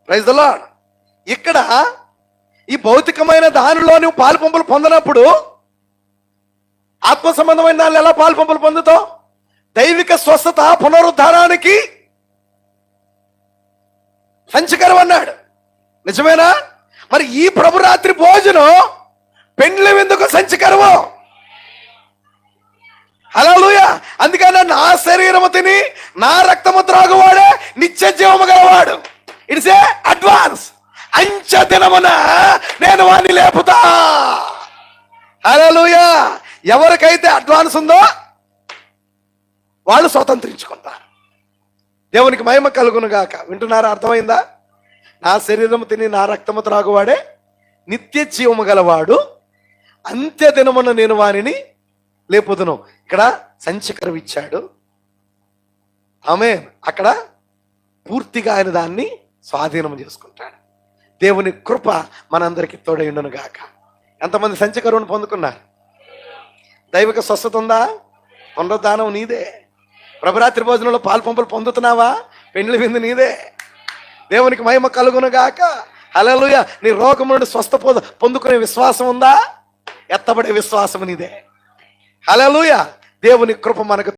Praise the lord. ఇక్కడ ఈ భౌతికమైన దానిలో నువ్వు పాలు పంపులు పొందినప్పుడు ఆత్మ సంబంధమైన దానిలో ఎలా పాలు పంపులు పొందుతావు? దైవిక స్వస్థత పునరుద్ధారానికి సంచికరం అన్నాడు. నిజమేనా? మరి ఈ ప్రభురాత్రి భోజనం పెండ్లి విందుకు సంచికరము. హల్లెలూయా. అందుకని నా శరీరము తిని నా రక్తము త్రాగువాడే నిత్య జీవము గలవాడు. It's a advance. అంచె దినమున నేను వాడిని లేపుతా. హల్లెలూయా. ఎవరికైతే అడ్వాన్స్ ఉందో వాళ్ళు స్వతంత్రించుకుంటారు. దేవునికి మహిమ కలుగును గాక. వింటున్నారా? అర్థమైందా? నా శరీరము తిని నా రక్తము త్రాగువాడే నిత్య జీవము గలవాడు, అంత్య దినమున నేను వారిని లేపుదును. ఇక్కడ సంచికరం ఇచ్చాడు. ఆమేన్. అక్కడ పూర్తిగా ఆయన దాన్ని స్వాధీనం చేసుకుంటాడు. దేవుని కృప మనందరికీ తోడైండును గాక. ఎంతమంది సంచికరువును పొందుకున్నారు? దైవిక స్వస్థత ఉందా? పునరుద్ధానం నీదే. ప్రభురాత్రి భోజనంలో పాలు పంపులు పొందుతున్నావా? పెండ్లి విందు నీదే. దేవునికి మహిమ కలుగును గాక. హల్లెలూయా. నీ రోగం నుండి స్వస్థ పొందుకునే విశ్వాసం ఉందా? ఎత్తబడే విశ్వాసం నీదే. హల్లెలూయా. దేవుని కృప మనకు